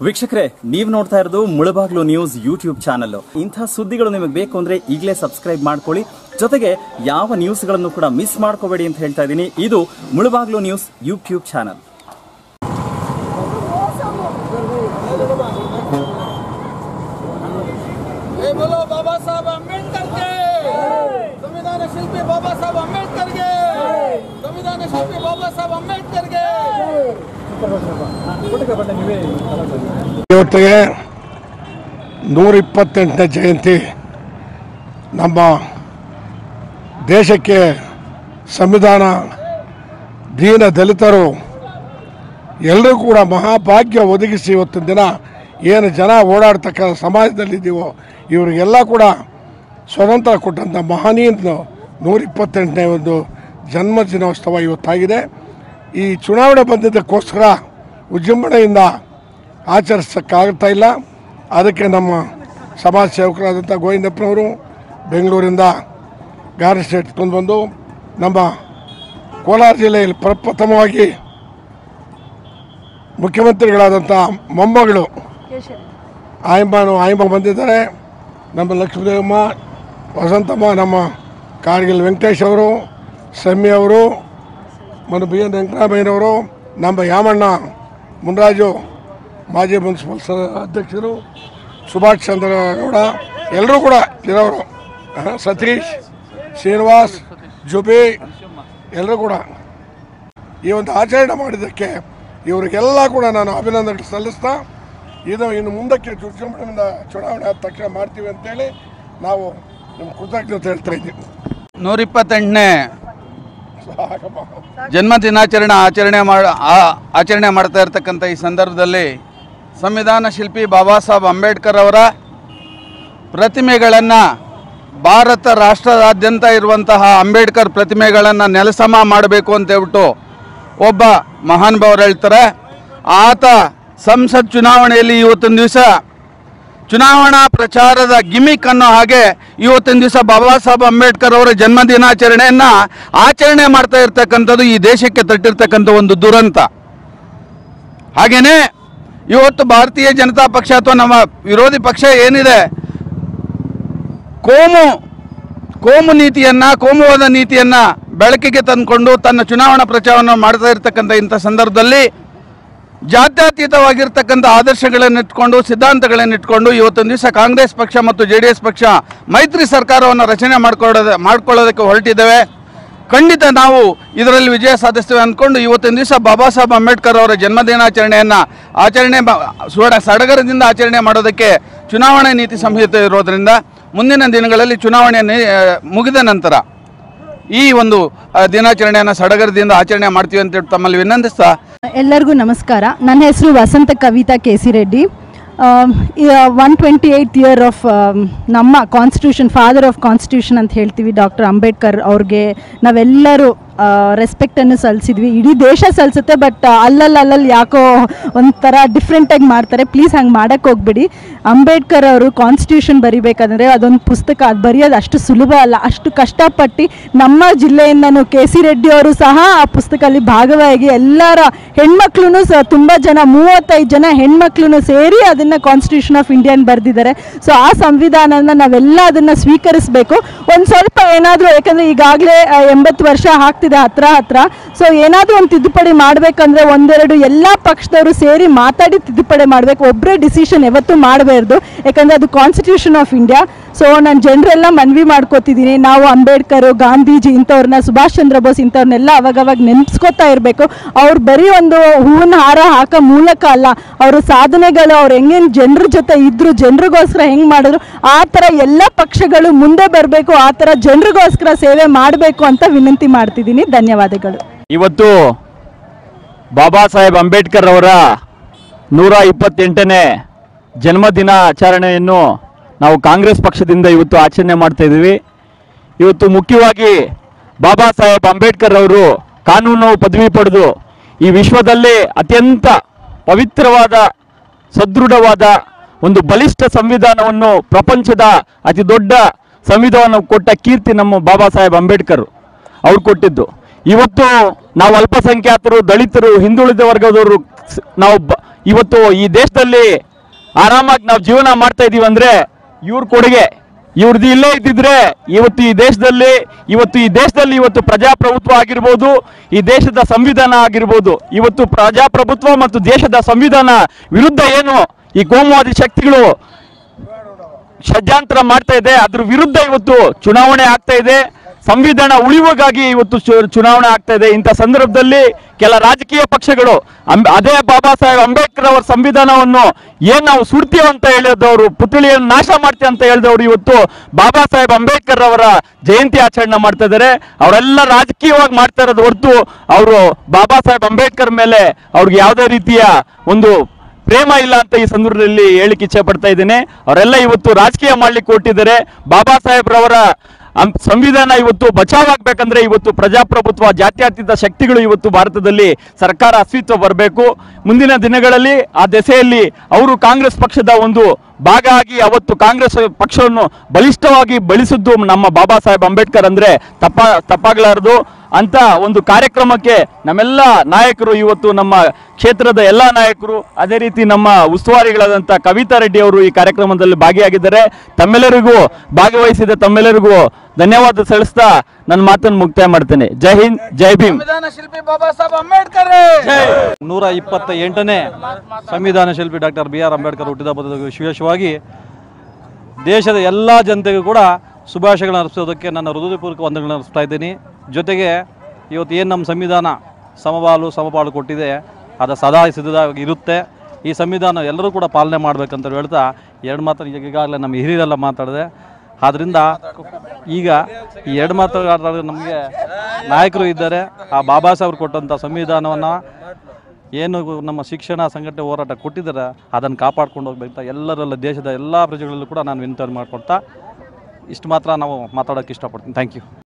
ವೀಕ್ಷಕರೇ, ನೀವು ನೋಡ್ತಾ ಇರೋದು ಮುಳಬಾಗ್ಲು ನ್ಯೂಸ್ ಯೂಟ್ಯೂಬ್ ಚಾನಲ್. ಇಂಥ ಸುದ್ದಿಗಳು ನಿಮಗೆ ಬೇಕು ಅಂದ್ರೆ ಈಗಲೇ ಸಬ್ಸ್ಕ್ರೈಬ್ ಮಾಡ್ಕೊಳ್ಳಿ. ಜೊತೆಗೆ ಯಾವ ನ್ಯೂಸ್ಗಳನ್ನು ಕೂಡ ಮಿಸ್ ಮಾಡ್ಕೋಬೇಡಿ ಅಂತ ಹೇಳ್ತಾ ಇದ್ದೀನಿ. ಇದು ಮುಳಬಾಗ್ಲು ನ್ಯೂಸ್ ಯೂಟ್ಯೂಬ್ ಚಾನಲ್. बाबा साहब अंबेडकर के संविधान शिल्पी बाबा साहब अंबेडकर के संविधान शिल्पी बाबा साहब अंबेडकर के ಇವತ್ತಿಗೆ 128ನೇ ಜಯಂತಿ. ನಮ್ಮ ದೇಶಕ್ಕೆ ಸಂವಿಧಾನ, ದೀನ ದಲಿತರು ಎಲ್ಲರೂ ಕೂಡ ಮಹಾಭಾಗ್ಯ ಒದಗಿಸಿ ಇವತ್ತಿನ ದಿನ ಏನು ಜನ ಓಡಾಡ್ತಕ್ಕ ಸಮಾಜದಲ್ಲಿದ್ದೀವೋ ಇವರಿಗೆಲ್ಲ ಕೂಡ ಸ್ವತಂತ್ರ ಕೊಟ್ಟಂಥ ಮಹನೀಯನ 128ನೇ ಒಂದು ಜನ್ಮದಿನೋತ್ಸವ ಇವತ್ತಾಗಿದೆ. ಈ ಚುನಾವಣೆ ಬಂದಿದ್ದಕ್ಕೋಸ್ಕರ ವಿಜೃಂಭಣೆಯಿಂದ ಆಚರಿಸೋಕ್ಕಾಗ್ತಾ ಇಲ್ಲ. ಅದಕ್ಕೆ ನಮ್ಮ ಸಮಾಜ ಸೇವಕರಾದಂಥ ಗೋವಿಂದಪ್ಪನವರು ಬೆಂಗಳೂರಿಂದ ಗಾರ್ಡ್ ಸ್ಟೇಟ್ ತಂದು ಬಂದು ನಮ್ಮ ಕೋಲಾರ ಜಿಲ್ಲೆಯಲ್ಲಿ ಪ್ರಪ್ರಥಮವಾಗಿ ಮುಖ್ಯಮಂತ್ರಿಗಳಾದಂಥ ಮೊಮ್ಮಗಳು ಆಯಮ್ಮ ಬಂದಿದ್ದಾರೆ. ನಮ್ಮ ಲಕ್ಷ್ಮೀದೇವಮ್ಮ, ವಸಂತಮ್ಮ, ನಮ್ಮ ಕಾರ್ಗಿಲ್ ವೆಂಕಟೇಶ್ ಅವರು, ಸಮ್ಮಿ ಅವರು, ಮತ್ತು ಬಿ ಎನ್ ವೆಂಕಟರಾಮಯ್ಯನವರು, ನಮ್ಮ ಯಾಮಣ್ಣ ಮುನ್ರಾಜು ಮಾಜಿ ಮುನ್ಸಿಪಲ್ ಅಧ್ಯಕ್ಷರು, ಸುಭಾಷ್ ಚಂದ್ರ ಗೌಡ, ಎಲ್ಲರೂ ಕೂಡ ಇರೋರು, ಸತೀಶ್, ಶ್ರೀನಿವಾಸ್, ಜುಬಿ, ಎಲ್ಲರೂ ಕೂಡ ಈ ಒಂದು ಆಚರಣೆ ಮಾಡಿದ್ದಕ್ಕೆ ಇವರಿಗೆಲ್ಲ ಕೂಡ ನಾನು ಅಭಿನಂದನೆ ಸಲ್ಲಿಸ್ತಾ, ಇದು ಇನ್ನು ಮುಂದಕ್ಕೆ ವಿಜೃಂಭಣೆಯಿಂದ ಚುನಾವಣೆ ಆದ ತಕ್ಷಣ ಮಾಡ್ತೀವಿ ಅಂತೇಳಿ ನಾವು ನಿಮ್ಮ ಕೃತಜ್ಞತೆ ಹೇಳ್ತಾ ಇದ್ದೀವಿ. 128ನೇ ಜನ್ಮದಿನಾಚರಣೆ ಆಚರಣೆ ಮಾಡ್ತಾ ಇರ್ತಕ್ಕಂಥ ಈ ಸಂದರ್ಭದಲ್ಲಿ ಸಂವಿಧಾನ ಶಿಲ್ಪಿ ಬಾಬಾ ಸಾಹೇಬ್ ಅಂಬೇಡ್ಕರ್ ಅವರ ಪ್ರತಿಮೆಗಳನ್ನು ಭಾರತ ರಾಷ್ಟ್ರದಾದ್ಯಂತ ಇರುವಂತಹ ಅಂಬೇಡ್ಕರ್ ಪ್ರತಿಮೆಗಳನ್ನು ನೆಲಸಮ ಮಾಡಬೇಕು ಅಂತ ಹೇಳ್ಬಿಟ್ಟು ಒಬ್ಬ ಮಹಾನುಭಾವರು ಹೇಳ್ತಾರೆ. ಆತ ಸಂಸತ್ ಚುನಾವಣೆಯಲ್ಲಿ ಇವತ್ತಿನ ದಿವಸ ಚುನಾವಣಾ ಪ್ರಚಾರದ ಗಿಮಿಕ್ ಅನ್ನೋ ಹಾಗೆ ಇವತ್ತಿನ ದಿವಸ ಬಾಬಾ ಸಾಹೇಬ್ ಅಂಬೇಡ್ಕರ್ ಅವರ ಜನ್ಮದಿನಾಚರಣೆಯನ್ನು ಆಚರಣೆ ಮಾಡ್ತಾ ಇರ್ತಕ್ಕಂಥದ್ದು ಈ ದೇಶಕ್ಕೆ ತಟ್ಟಿರ್ತಕ್ಕಂಥ ಒಂದು ದುರಂತ. ಹಾಗೆಯೇ ಇವತ್ತು ಭಾರತೀಯ ಜನತಾ ಪಕ್ಷ ಅಥವಾ ನಮ್ಮ ವಿರೋಧಿ ಪಕ್ಷ ಏನಿದೆ, ಕೋಮು ನೀತಿಯನ್ನು, ಕೋಮುವಾದ ನೀತಿಯನ್ನು ಬೆಳಕಿಗೆ ತಂದುಕೊಂಡು ತನ್ನ ಚುನಾವಣಾ ಪ್ರಚಾರವನ್ನು ಮಾಡ್ತಾ ಇರ್ತಕ್ಕಂಥ ಇಂಥ ಸಂದರ್ಭದಲ್ಲಿ ಜಾತ್ಯತೀತವಾಗಿರ್ತಕ್ಕಂಥ ಆದರ್ಶಗಳನ್ನಿಟ್ಕೊಂಡು, ಸಿದ್ಧಾಂತಗಳನ್ನಿಟ್ಕೊಂಡು ಇವತ್ತೊಂದು ದಿವಸ ಕಾಂಗ್ರೆಸ್ ಪಕ್ಷ ಮತ್ತು JDS ಪಕ್ಷ ಮೈತ್ರಿ ಸರ್ಕಾರವನ್ನು ರಚನೆ ಮಾಡ್ಕೊಳ್ಳೋದಕ್ಕೆ ಹೊರಟಿದ್ದೇವೆ. ಖಂಡಿತ ನಾವು ಇದರಲ್ಲಿ ವಿಜಯ ಸಾಧಿಸ್ತೇವೆ ಅಂದ್ಕೊಂಡು ಇವತ್ತಿನ ದಿವಸ ಬಾಬಾ ಸಾಹೇಬ್ ಅಂಬೇಡ್ಕರ್ ಅವರ ಜನ್ಮದಿನಾಚರಣೆಯನ್ನು ಸಡಗರದಿಂದ ಆಚರಣೆ ಮಾಡೋದಕ್ಕೆ ಚುನಾವಣೆ ನೀತಿ ಸಂಹಿತೆ ಇರೋದರಿಂದ ಮುಂದಿನ ದಿನಗಳಲ್ಲಿ ಚುನಾವಣೆ ಮುಗಿದ ನಂತರ ಈ ಒಂದು ದಿನಾಚರಣೆಯನ್ನು ಸಡಗರದಿಂದ ಆಚರಣೆ ಮಾಡ್ತೀವಿ ಅಂತ ತಮ್ಮಲ್ಲಿ ವಿನಂತಿಸ್ತಾ, ಎಲ್ಲರಿಗೂ ನಮಸ್ಕಾರ. ನನ್ನ ಹೆಸರು Vasantha Kavitha KC Reddy. 128th year of ನಮ್ಮ ಕಾನ್ಸ್ಟಿಟ್ಯೂಷನ್, ಫಾದರ್ ಆಫ್ ಕಾನ್ಸ್ಟಿಟ್ಯೂಷನ್ ಅಂತ ಹೇಳ್ತೀವಿ ಡಾಕ್ಟರ್ ಅಂಬೇಡ್ಕರ್ ಅವ್ರಿಗೆ ನಾವೆಲ್ಲರೂ ರೆಸ್ಪೆಕ್ಟನ್ನು ಸಲ್ಲಿಸಿದ್ವಿ. ಇಡೀ ದೇಶ ಸಲ್ಲಿಸುತ್ತೆ, ಬಟ್ ಅಲ್ಲಲ್ಲಿ ಯಾಕೋ ಒಂಥರ ಡಿಫ್ರೆಂಟಾಗಿ ಮಾಡ್ತಾರೆ. ಪ್ಲೀಸ್ ಹಂಗೆ ಮಾಡೋಕ್ಕೆ ಹೋಗ್ಬಿಡಿ. ಅಂಬೇಡ್ಕರ್ ಅವರು ಕಾನ್ಸ್ಟಿಟ್ಯೂಷನ್ ಬರಿಬೇಕಾದ್ರೆ ಅದೊಂದು ಪುಸ್ತಕ, ಅದು ಬರೆಯೋದು ಅಷ್ಟು ಸುಲಭ ಅಲ್ಲ. ಅಷ್ಟು ಕಷ್ಟಪಟ್ಟು ನಮ್ಮ ಜಿಲ್ಲೆಯಿಂದನೂ KC ರೆಡ್ಡಿ ಅವರು ಸಹ ಆ ಪುಸ್ತಕದಲ್ಲಿ ಭಾಗವಾಗಿ ಎಲ್ಲರ ಹೆಣ್ಮಕ್ಳು ತುಂಬ ಜನ, 35 ಜನ ಹೆಣ್ಮಕ್ಳು ಸೇರಿ ಅದನ್ನು ಕಾನ್ಸ್ಟಿಟ್ಯೂಷನ್ ಆಫ್ ಇಂಡಿಯನ್ ಬರೆದಿದ್ದಾರೆ. ಸೊ ಆ ಸಂವಿಧಾನನ ನಾವೆಲ್ಲ ಅದನ್ನು ಸ್ವೀಕರಿಸಬೇಕು. ಒಂದು ಸ್ವಲ್ಪ ಏನಾದರೂ, ಯಾಕಂದರೆ ಈಗಾಗಲೇ 80 ವರ್ಷ ಆಗ್ತಿದೆ ಹತ್ರ. ಸೊ ಏನಾದರೂ ಒಂದು ತಿದ್ದುಪಡಿ ಮಾಡಬೇಕಂದ್ರೆ ಒಂದೆರಡು ಎಲ್ಲ ಪಕ್ಷದವರು ಸೇರಿ ಮಾತಾಡಿ ತಿದ್ದುಪಡಿ ಮಾಡಬೇಕು. ಒಬ್ಬರೇ ಡಿಸಿಷನ್ ಯಾವತ್ತೂ ಮಾಡಬಾರ್ದು, ಯಾಕಂದರೆ ಅದು ಕಾನ್ಸ್ಟಿಟ್ಯೂಷನ್ ಆಫ್ ಇಂಡಿಯಾ. ಸೊ ನಾನು ಜನರೆಲ್ಲ ಮನವಿ ಮಾಡ್ಕೋತಿದ್ದೀನಿ, ನಾವು ಅಂಬೇಡ್ಕರ್, ಗಾಂಧೀಜಿ ಇಂಥವ್ರನ್ನ, ಸುಭಾಷ್ ಚಂದ್ರ ಬೋಸ್ ಇಂಥವ್ರನ್ನೆಲ್ಲ ಅವಾಗವಾಗ ನೆನೆಸ್ಕೋತಾ ಇರಬೇಕು. ಅವ್ರು ಬರೀ ಒಂದು ಹೂವಿನ ಹಾರ ಹಾಕೋ ಮೂಲಕ ಅಲ್ಲ, ಅವರ ಸಾಧನೆಗಳು, ಅವ್ರು ಹೆಂಗೇನು ಜನರ ಜೊತೆ ಇದ್ರು, ಜನರಿಗೋಸ್ಕರ ಹೆಂಗೆ ಮಾಡಿದ್ರು, ಆ ಥರ ಎಲ್ಲ ಪಕ್ಷಗಳು ಮುಂದೆ ಬರಬೇಕು, ಆ ಥರ ಜನರಿಗೋಸ್ಕರ ಸೇವೆ ಮಾಡಬೇಕು ಅಂತ ವಿನಂತಿ ಮಾಡ್ತಿದ್ದೀನಿ. ಧನ್ಯವಾದಗಳು. ಇವತ್ತು ಬಾಬಾ ಸಾಹೇಬ್ ಅಂಬೇಡ್ಕರ್ ಅವರ 128ನೇ ಜನ್ಮದಿನಾಚರಣೆಯನ್ನು ನಾವು ಕಾಂಗ್ರೆಸ್ ಪಕ್ಷದಿಂದ ಇವತ್ತು ಆಚರಣೆ ಮಾಡ್ತಾ ಇದ್ದೀವಿ. ಇವತ್ತು ಮುಖ್ಯವಾಗಿ ಬಾಬಾ ಸಾಹೇಬ್ ಅಂಬೇಡ್ಕರ್ ಅವರು ಕಾನೂನು ಪದವಿ ಪಡೆದು ಈ ವಿಶ್ವದಲ್ಲೇ ಅತ್ಯಂತ ಪವಿತ್ರವಾದ, ಸದೃಢವಾದ ಒಂದು ಬಲಿಷ್ಠ ಸಂವಿಧಾನವನ್ನು, ಪ್ರಪಂಚದ ಅತಿ ದೊಡ್ಡ ಸಂವಿಧಾನ ಕೊಟ್ಟ ಕೀರ್ತಿ ನಮ್ಮ ಬಾಬಾ ಸಾಹೇಬ್ ಅಂಬೇಡ್ಕರ್ ಅವ್ರು ಕೊಟ್ಟಿದ್ದು. ಇವತ್ತು ನಾವು ಅಲ್ಪಸಂಖ್ಯಾತರು, ದಲಿತರು, ಹಿಂದುಳಿದ ವರ್ಗದವರು ನಾವು ಇವತ್ತು ಈ ದೇಶದಲ್ಲಿ ಆರಾಮಾಗಿ ನಾವು ಜೀವನ ಮಾಡ್ತಾ ಇದೀವಿ ಅಂದ್ರೆ ಇವ್ರ ಕೊಡುಗೆ. ಇವ್ರದ್ದು ಇಲ್ಲೇ ಇದ್ದಿದ್ರೆ ಇವತ್ತು ಈ ದೇಶದಲ್ಲಿ ಇವತ್ತು ಪ್ರಜಾಪ್ರಭುತ್ವ ಆಗಿರ್ಬೋದು, ಈ ದೇಶದ ಸಂವಿಧಾನ ಆಗಿರ್ಬೋದು, ಇವತ್ತು ಪ್ರಜಾಪ್ರಭುತ್ವ ಮತ್ತು ದೇಶದ ಸಂವಿಧಾನ ವಿರುದ್ಧ ಏನು ಈ ಕೋಮುವಾದಿ ಶಕ್ತಿಗಳು ಷಡ್ಯಂತ್ರ ಮಾಡ್ತಾ ಇದೆ, ಅದ್ರ ವಿರುದ್ಧ ಇವತ್ತು ಚುನಾವಣೆ ಆಗ್ತಾ ಇದೆ. ಸಂವಿಧಾನ ಉಳಿವಿಗಾಗಿ ಇವತ್ತು ಚುನಾವಣೆ ಆಗ್ತಾ ಇದೆ. ಇಂಥ ಸಂದರ್ಭದಲ್ಲಿ ಕೆಲ ರಾಜಕೀಯ ಪಕ್ಷಗಳು ಅದೇ ಬಾಬಾ ಸಾಹೇಬ್ ಅಂಬೇಡ್ಕರ್ ಅವರ ಸಂವಿಧಾನವನ್ನು ಏನ್ ನಾವು ಸುಡ್ತೀವಿ ಅಂತ ಹೇಳಿದವರು, ಪುತ್ಥಳಿಯನ್ನು ನಾಶ ಮಾಡ್ತೀವಿ ಅಂತ ಹೇಳಿದವರು ಇವತ್ತು ಬಾಬಾ ಸಾಹೇಬ್ ಅಂಬೇಡ್ಕರ್ ಅವರ ಜಯಂತಿ ಆಚರಣೆ ಮಾಡ್ತಾ ಇದ್ದಾರೆ. ಅವರೆಲ್ಲ ರಾಜಕೀಯವಾಗಿ ಮಾಡ್ತಾ ಇರೋದು ಹೊರತು ಅವರು ಬಾಬಾ ಸಾಹೇಬ್ ಅಂಬೇಡ್ಕರ್ ಮೇಲೆ ಅವ್ರಿಗೆ ಯಾವುದೇ ರೀತಿಯ ಒಂದು ಪ್ರೇಮ ಇಲ್ಲ ಅಂತ ಈ ಸಂದರ್ಭದಲ್ಲಿ ಹೇಳಿಕ್ಕೆ ಇಚ್ಛೆ ಪಡ್ತಾ ಇದ್ದೇನೆ. ಅವರೆಲ್ಲ ಇವತ್ತು ರಾಜಕೀಯ ಮಾಡ್ಲಿಕ್ಕೆ ಹೊರಟಿದ್ದಾರೆ. ಬಾಬಾ ಸಾಹೇಬ್ರವರ ಸಂವಿಧಾನ ಇವತ್ತು ಬಚಾವಾಗಬೇಕಂದ್ರೆ ಇವತ್ತು ಪ್ರಜಾಪ್ರಭುತ್ವ, ಜಾತ್ಯತೀತ ಶಕ್ತಿಗಳು ಇವತ್ತು ಭಾರತದಲ್ಲಿ ಸರ್ಕಾರ ಅಸ್ತಿತ್ವ ಬರಬೇಕು. ಮುಂದಿನ ದಿನಗಳಲ್ಲಿ ಆ ದೆಸೆಯಲ್ಲಿ ಅವರು ಕಾಂಗ್ರೆಸ್ ಪಕ್ಷದ ಒಂದು ಭಾಗ ಆಗಿ ಅವತ್ತು ಕಾಂಗ್ರೆಸ್ ಪಕ್ಷವನ್ನು ಬಲಿಷ್ಠವಾಗಿ ಬೆಳೆಸಿದ್ದು ನಮ್ಮ ಬಾಬಾ ಸಾಹೇಬ್ ಅಂಬೇಡ್ಕರ್ ಅಂದ್ರೆ ತಪ್ಪಾಗಲಾರದು. ಅಂತ ಒಂದು ಕಾರ್ಯಕ್ರಮಕ್ಕೆ ನಮ್ಮೆಲ್ಲ ನಾಯಕರು, ಇವತ್ತು ನಮ್ಮ ಕ್ಷೇತ್ರದ ಎಲ್ಲ ನಾಯಕರು, ಅದೇ ರೀತಿ ನಮ್ಮ ಉಸ್ತುವಾರಿಗಳಾದಂಥ ಕವಿತಾ ರೆಡ್ಡಿ ಅವರು ಈ ಕಾರ್ಯಕ್ರಮದಲ್ಲಿ ಭಾಗಿಯಾಗಿದ್ದಾರೆ. ತಮ್ಮೆಲ್ಲರಿಗೂ ಭಾಗವಹಿಸಿದ ತಮ್ಮೆಲ್ಲರಿಗೂ ಧನ್ಯವಾದ ಸಲ್ಲಿಸ್ತಾ ನನ್ನ ಮಾತನ್ನು ಮುಕ್ತಾಯ ಮಾಡ್ತೇನೆ. ಜೈ ಹಿಂದ್, ಜೈ ಭೀಮ್. ಶಿಲ್ಪಿ ಬಾಬಾ ಸಾಹೇಬ್ ಅಂಬೇಡ್ಕರ್ 128ನೇ ಸಂವಿಧಾನ ಶಿಲ್ಪಿ ಡಾಕ್ಟರ್ BR ಅಂಬೇಡ್ಕರ್ ಹುಟ್ಟಿದ ಹಬ್ಬದ ವಿಶೇಷವಾಗಿ ದೇಶದ ಎಲ್ಲ ಜನತೆಗೂ ಕೂಡ ಶುಭಾಶಯಗಳನ್ನು ಅರ್ಪಿಸೋದಕ್ಕೆ ನನ್ನ ಹೃದಯಪೂರ್ವಕ ವಂದನೆಗಳನ್ನು ಅರ್ಪಿಸ್ತಾ ಇದ್ದೀನಿ. ಜೊತೆಗೆ ಇವತ್ತು ಏನು ನಮ್ಮ ಸಂವಿಧಾನ ಸಮಪಾಲು ಕೊಟ್ಟಿದೆ, ಅದು ಸದಾ ಸಿದ್ಧವಾಗಿ ಇರುತ್ತೆ. ಈ ಸಂವಿಧಾನ ಎಲ್ಲರೂ ಕೂಡ ಪಾಲನೆ ಮಾಡಬೇಕಂತ ಹೇಳ್ತಾ ಎರಡು ಮಾತು ಈಗಾಗಲೇ ನಮ್ಮ ಹಿರಿಯರೆಲ್ಲ ಮಾತಾಡಿದೆ. ಆದ್ದರಿಂದ ಈಗ ಈ ಎರಡು ಮಾತುಗಾರರು ನಮಗೆ ನಾಯಕರು ಇದ್ದಾರೆ. ಆ ಬಾಬಾ ಸಾಹೇಬರು ಕೊಟ್ಟಂಥ ಸಂವಿಧಾನವನ್ನು ಏನು ನಮ್ಮ ಶಿಕ್ಷಣ ಸಂಘಟನೆ ಹೋರಾಟ ಕೊಟ್ಟಿದ್ದಾರೆ ಅದನ್ನು ಕಾಪಾಡ್ಕೊಂಡು ಹೋಗ್ಬೇಕಂತ ಎಲ್ಲರೆಲ್ಲ ದೇಶದ ಎಲ್ಲ ಪ್ರಜೆಗಳಲ್ಲೂ ಕೂಡ ನಾನು ವಿನಂತಿ ಮಾಡ್ಕೊಳ್ತಾ ಇಷ್ಟು ಮಾತ್ರ ನಾವು ಮಾತಾಡೋಕ್ಕೆ ಇಷ್ಟಪಡ್ತೀನಿ. Thank you.